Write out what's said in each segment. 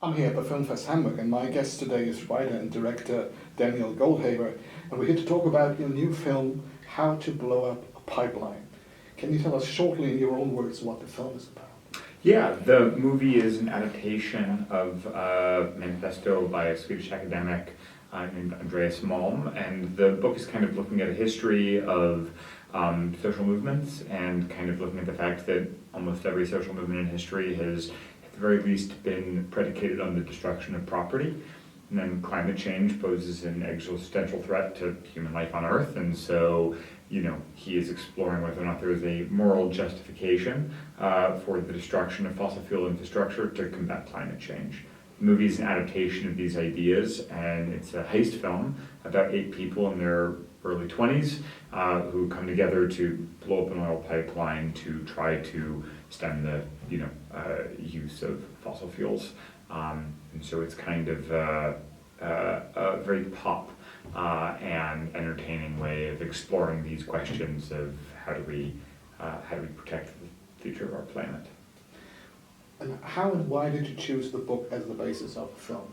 I'm here at the Film Fest Hamburg, and my guest today is writer and director Daniel Goldhaber, and we're here to talk about your new film, How to Blow Up a Pipeline. Can you tell us shortly, in your own words, what the film is about? Yeah, the movie is an adaptation of a manifesto by a Swedish academic named Andreas Malm, and the book is kind of looking at a history of social movements and kind of looking at the fact that almost every social movement in history has, at the very least, been predicated on the destruction of property. And then climate change poses an existential threat to human life on Earth, and so he is exploring whether or not there is a moral justification for the destruction of fossil fuel infrastructure to combat climate change. The movie is an adaptation of these ideas, and it's a heist film about 8 people in their early 20s who come together to blow up an oil pipeline to try to stem the use of fossil fuels. And so it's kind of a very pop and entertaining way of exploring these questions of how do we protect the future of our planet. And how and why did you choose the book as the basis of the film?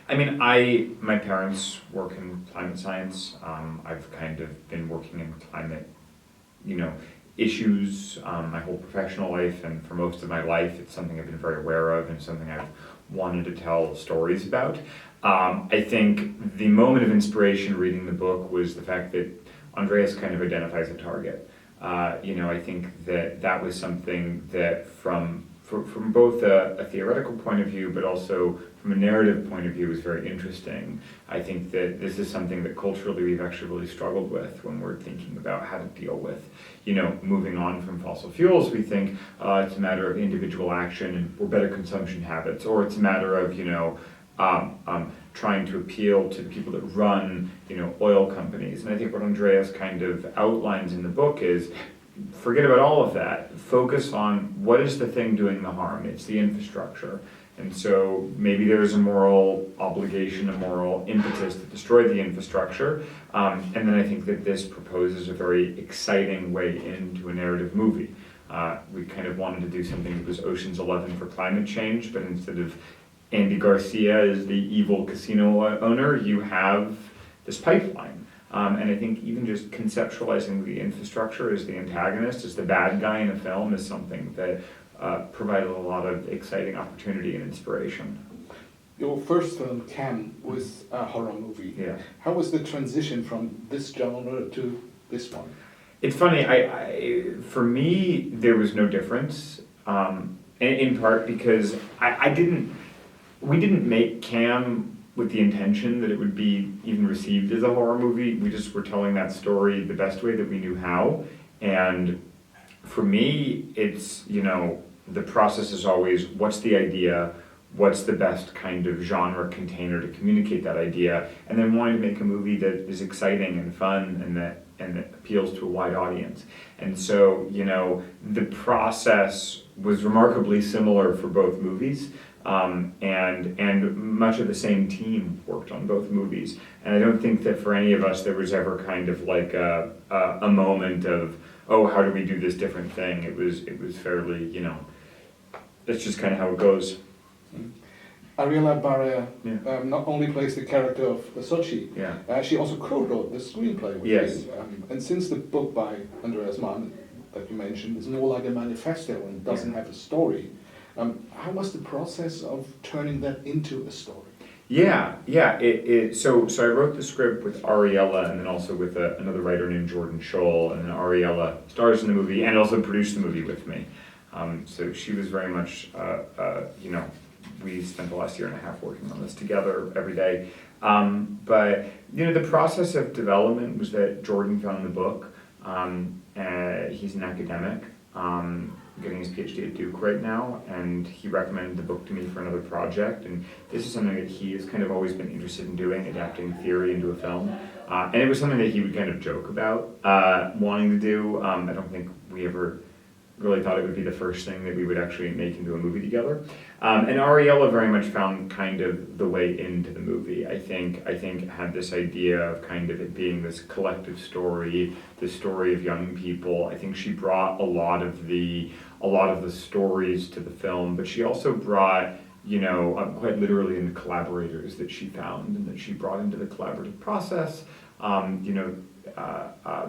I mean, my parents work in climate science. I've kind of been working in climate, issues my whole professional life, and for most of my life, it's something I've been very aware of and something I've wanted to tell stories about. I think the moment of inspiration reading the book was the fact that Andreas kind of identifies a target. I think that was something that from both a theoretical point of view, but also from a narrative point of view, was very interesting. I think that this is something that culturally we've actually really struggled with when we're thinking about how to deal with, moving on from fossil fuels. We think it's a matter of individual action or better consumption habits, or it's a matter of, trying to appeal to the people that run, oil companies. And I think what Andreas kind of outlines in the book is, forget about all of that. Focus on what is the thing doing the harm. It's the infrastructure. And so maybe there's a moral obligation, a moral impetus to destroy the infrastructure. And then I think that this proposes a very exciting way into a narrative movie. We kind of wanted to do something that was Ocean's 11 for climate change, but instead of Andy Garcia as the evil casino owner, you have this pipeline. And I think even just conceptualizing the infrastructure as the antagonist, as the bad guy in a film, is something that provided a lot of exciting opportunity and inspiration. Your first film, Cam, was a horror movie. Yeah. How was the transition from this genre to this one? It's funny, for me, there was no difference, in part because we didn't make Cam with the intention that it would be even received as a horror movie. We just were telling that story the best way that we knew how. And for me, it's, the process is always, what's the idea? What's the best kind of genre container to communicate that idea? And then wanting to make a movie that is exciting and fun and that appeals to a wide audience. And so, the process was remarkably similar for both movies. And much of the same team worked on both movies. And I don't think that for any of us there was ever kind of like a moment of, oh, how do we do this different thing? It was fairly, that's just kind of how it goes. Ariela Barrea Yeah. not only plays the character of Sochi, Yeah. she also co-wrote the screenplay with Yes. you. And since the book by Andreas Malm that you mentioned is more like a manifesto and doesn't have a story, how was the process of turning that into a story? Yeah. So I wrote the script with Ariela and then also with another writer named Jordan Scholl, and then Ariela stars in the movie and also produced the movie with me. So she was very much, we spent the last year and a half working on this together every day. But the process of development was that Jordan found the book. He's an academic. Getting his PhD at Duke right now, and he recommended the book to me for another project, and this is something that he has kind of always been interested in doing, adapting theory into a film, and it was something that he would kind of joke about wanting to do. I don't think we ever really thought it would be the first thing that we would actually make into a movie together. And Ariella very much found kind of the way into the movie. I think had this idea of kind of it being this collective story, the story of young people. I think she brought a lot of the stories to the film, but she also brought quite literally in the collaborators that she found and that she brought into the collaborative process.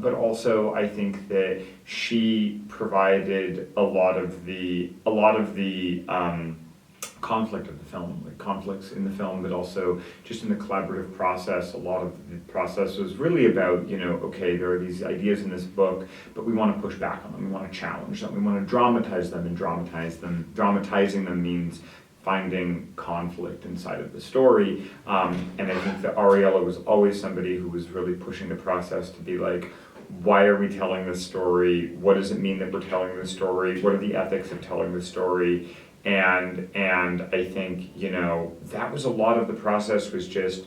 But also I think that she provided a lot of the conflict of the film, like conflicts in the film, but also just in the collaborative process. A lot of the process was really about, okay, there are these ideas in this book, but we want to push back on them. We want to challenge them. We want to dramatize them and dramatize them. Dramatizing them means finding conflict inside of the story. And I think that Ariella was always somebody who was really pushing the process to be like, why are we telling this story? What does it mean that we're telling this story? What are the ethics of telling the story? And I think, that was a lot of the process was just,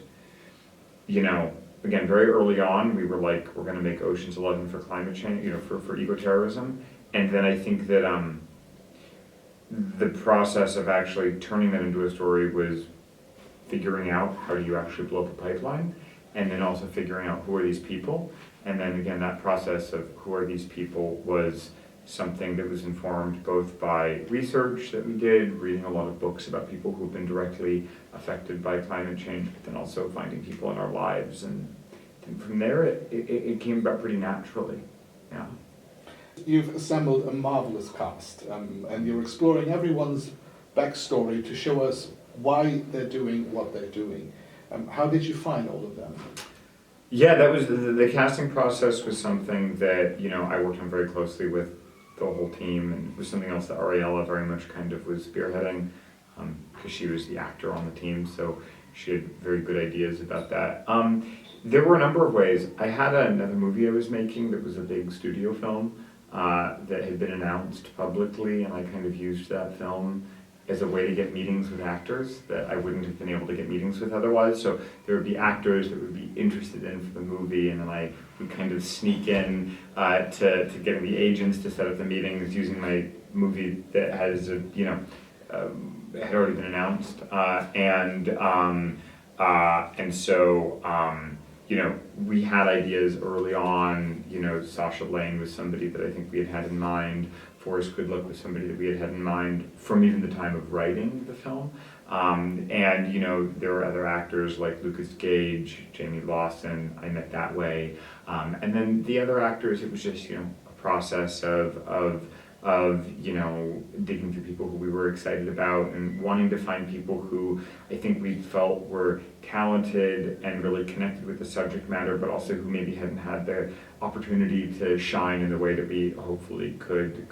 again, very early on, we were like, we're gonna make Ocean's 11 for climate change, for eco-terrorism. And then I think that the process of actually turning that into a story was figuring out how do you actually blow up a pipeline, and then also figuring out who are these people. And then again, that process of who are these people was something that was informed both by research that we did, reading a lot of books about people who've been directly affected by climate change, but then also finding people in our lives. And from there, it came about pretty naturally, yeah. You've assembled a marvelous cast, and you're exploring everyone's backstory to show us why they're doing what they're doing. How did you find all of them? Yeah, that was the casting process was something that I worked on very closely with the whole team, and it was something else that Ariella very much kind of was spearheading, because she was the actor on the team, so she had very good ideas about that. There were a number of ways. I had another movie I was making that was a big studio film that had been announced publicly, and I kind of used that film as a way to get meetings with actors that I wouldn't have been able to get meetings with otherwise. So there would be actors that would be interested in for the movie, and then I would kind of sneak in to getting the agents to set up the meetings using my movie that has had already been announced, and so we had ideas early on. Sasha Lane was somebody that I think we had had in mind. Forrest Goodluck was somebody that we had had in mind from even the time of writing the film. And there were other actors like Lucas Gage, Jamie Lawson, I met that way. And then the other actors, it was just, a process of digging through people who we were excited about and wanting to find people who I think we felt were talented and really connected with the subject matter, but also who maybe hadn't had the opportunity to shine in the way that we hopefully could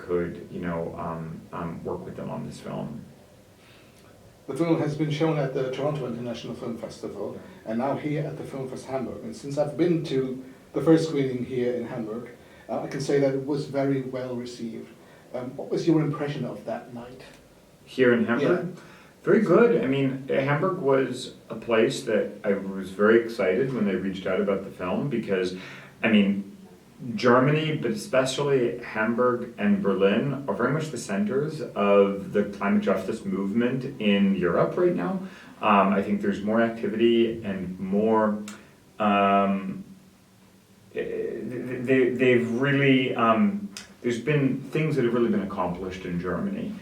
work with them on this film. The film has been shown at the Toronto International Film Festival and now here at the Film Fest Hamburg. And since I've been to the first screening here in Hamburg, I can say that it was very well received. What was your impression of that night? Here in Hamburg? Yeah. Very good. I mean, Hamburg was a place that I was very excited when they reached out about the film because, Germany, but especially Hamburg and Berlin are very much the centers of the climate justice movement in Europe right now. I think there's more activity and more, they've really, there's been things that have really been accomplished in Germany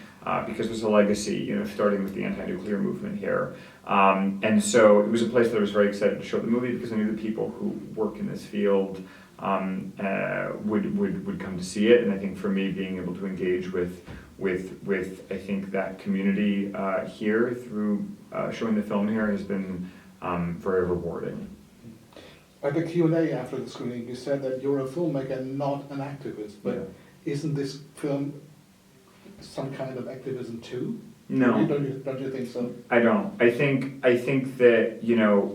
because there's a legacy, starting with the anti-nuclear movement here. And so it was a place that I was very excited to show the movie because I knew the people who work in this field would come to see it, and I think for me being able to engage with I think that community here through showing the film here has been very rewarding. At the Q&A after the screening, you said that you're a filmmaker, not an activist, but isn't this film some kind of activism too? No. Don't you think so? I don't. I think that,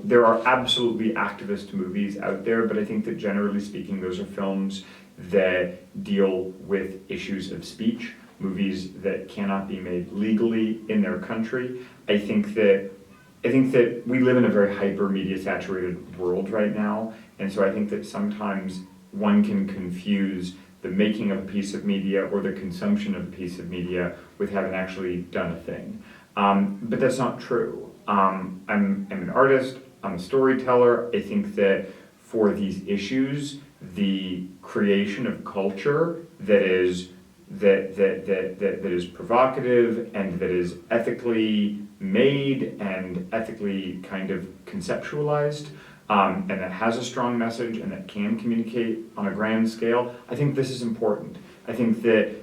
there are absolutely activist movies out there, but I think that generally speaking, those are films that deal with issues of speech, movies that cannot be made legally in their country. I think that we live in a very hyper media saturated world right now, and so I think that sometimes one can confuse the making of a piece of media or the consumption of a piece of media with having actually done a thing. But that's not true. I'm an artist, I'm a storyteller. I think that for these issues, the creation of culture that is that is provocative and that is ethically made and ethically kind of conceptualized, and that has a strong message and that can communicate on a grand scale, I think this is important. I think that,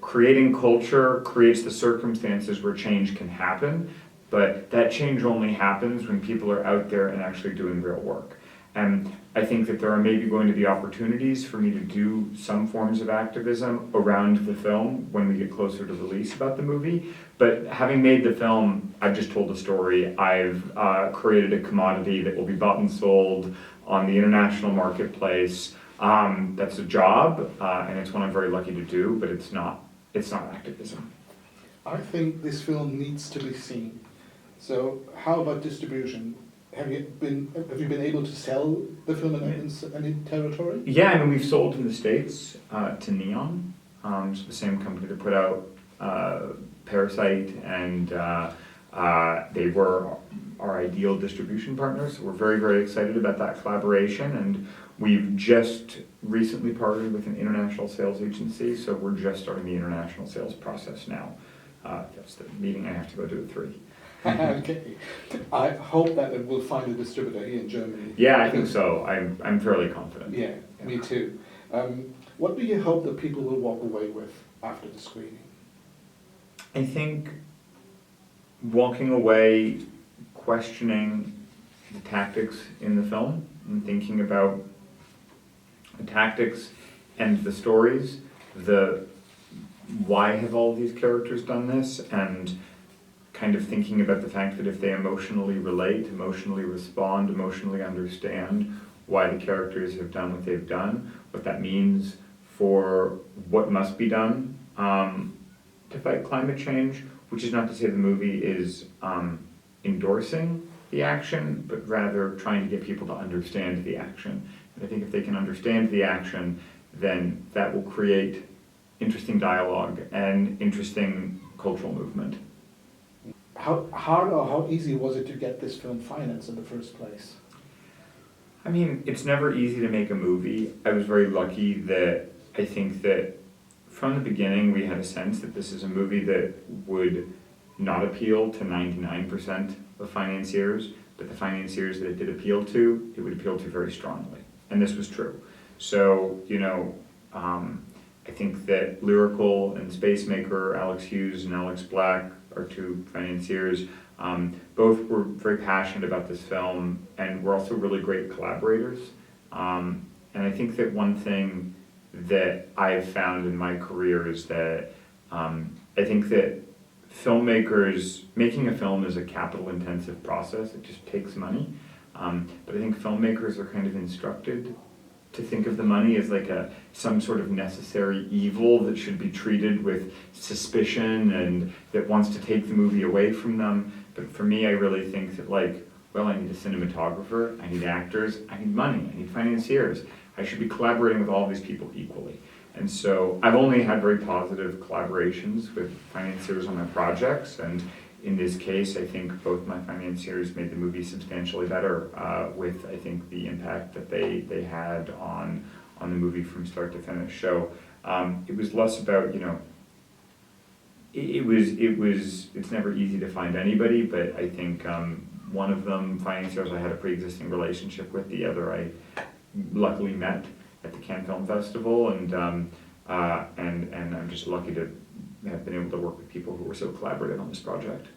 creating culture creates the circumstances where change can happen, but that change only happens when people are out there and actually doing real work. And I think that there are maybe going to be opportunities for me to do some forms of activism around the film when we get closer to release about the movie. But having made the film, I've just told a story. I've created a commodity that will be bought and sold on the international marketplace. That's a job, and it's one I'm very lucky to do, but it's not activism. I think this film needs to be seen. So how about distribution? Have you been able to sell the film in any territory? Yeah, I mean, we've sold in the States to Neon, so the same company that put out Parasite, and they were our ideal distribution partners. So we're very, very excited about that collaboration, and we've just recently partnered with an international sales agency, so we're just starting the international sales process now. That's the meeting I have to go to at 3. Okay. I hope that it will find a distributor here in Germany. Yeah, I think so. I'm fairly confident. Yeah, me too. What do you hope that people will walk away with after the screening? I think walking away questioning the tactics in the film and thinking about the tactics and the stories, the why have all these characters done this, and kind of thinking about the fact that if they emotionally relate, emotionally respond, emotionally understand why the characters have done what they've done, what that means for what must be done to fight climate change, which is not to say the movie is endorsing the action, but rather trying to get people to understand the action. And I think if they can understand the action, then that will create interesting dialogue and interesting cultural movement. How hard or how easy was it to get this film financed in the first place? I mean, it's never easy to make a movie. I was very lucky that I think that from the beginning we had a sense that this is a movie that would not appeal to 99% of financiers, but the financiers that it did appeal to, it would appeal to very strongly. And this was true. So, I think that Lyrical and Spacemaker, Alex Hughes and Alex Black, our 2 financiers, both were very passionate about this film and were also really great collaborators. And I think that one thing that I've found in my career is that I think that filmmakers, making a film is a capital intensive process, it just takes money. But I think filmmakers are kind of instructed to think of the money as like some sort of necessary evil that should be treated with suspicion and that wants to take the movie away from them. But for me, I really think that I need a cinematographer, I need actors, I need money, I need financiers. I should be collaborating with all these people equally. And so I've only had very positive collaborations with financiers on my projects, and in this case, I think both my financiers made the movie substantially better with, I think, the impact that they had on the movie from start to finish. So it was less about, it's never easy to find anybody, but I think one of them, financiers, I had a pre-existing relationship with. The other I luckily met at the Cannes Film Festival, and I'm just lucky to have been able to work with people who were so collaborative on this project.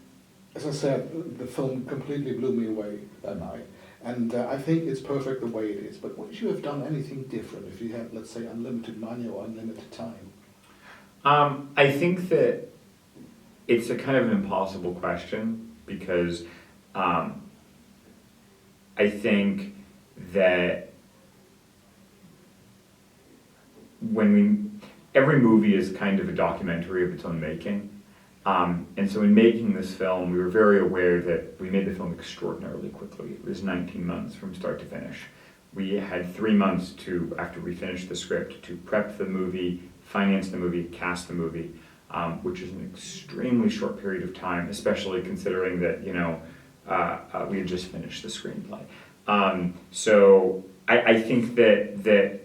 As I said, the film completely blew me away that night, and I think it's perfect the way it is. But would you have done anything different if you had, let's say, unlimited money or unlimited time? I think that it's a kind of an impossible question because I think that every movie is kind of a documentary of its own making. And so in making this film, we were very aware that we made the film extraordinarily quickly. It was 19 months from start to finish. We had 3 months after we finished the script, to prep the movie, finance the movie, cast the movie, which is an extremely short period of time, especially considering that, we had just finished the screenplay. So I think that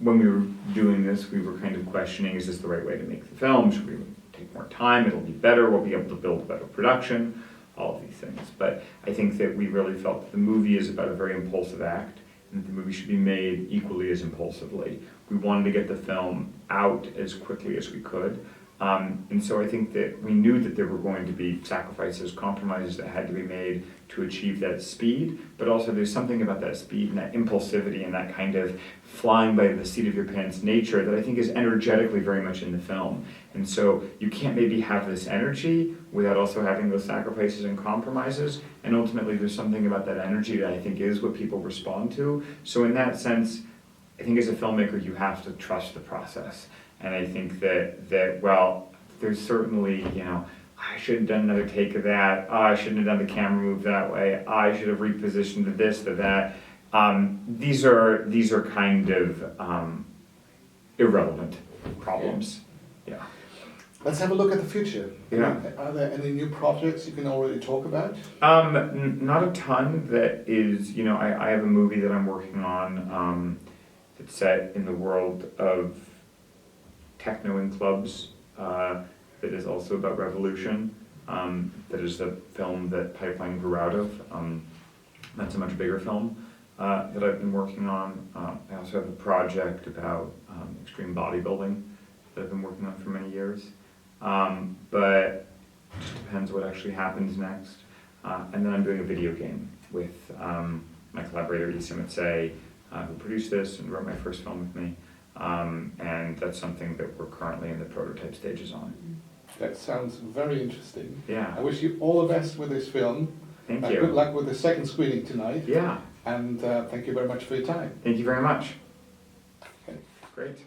when we were doing this, we were kind of questioning, is this the right way to make the film? Should we take more time? It'll be better. We'll be able to build a better production. All of these things. But I think that we really felt that the movie is about a very impulsive act, and that the movie should be made equally as impulsively. We wanted to get the film out as quickly as we could. And so I think that we knew that there were going to be sacrifices, compromises that had to be made to achieve that speed, but also there's something about that speed and that impulsivity and that kind of flying by the seat of your pants nature that I think is energetically very much in the film. And so you can't maybe have this energy without also having those sacrifices and compromises, and ultimately there's something about that energy that I think is what people respond to. So in that sense, I think as a filmmaker you have to trust the process. And I think that well, there's certainly, you know, I should have done another take of that. Oh, I shouldn't have done the camera move that way. I should have repositioned the this, the that. These are kind of irrelevant problems. Yeah. Let's have a look at the future. Yeah. Are there any new projects you can already talk about? Not a ton. That is, you know, I have a movie that I'm working on that's set in the world of techno in clubs, that is also about revolution. That is the film that Pipeline grew out of. That's a much bigger film that I've been working on. I also have a project about extreme bodybuilding that I've been working on for many years. But it just depends what actually happens next. And then I'm doing a video game with my collaborator diesem, who produced this and wrote my first film with me. And that's something that we're currently in the prototype stages on. That sounds very interesting. Yeah. I wish you all the best with this film. Thank you. Good luck with the second screening tonight. Yeah. And thank you very much for your time. Thank you very much. Okay. Great.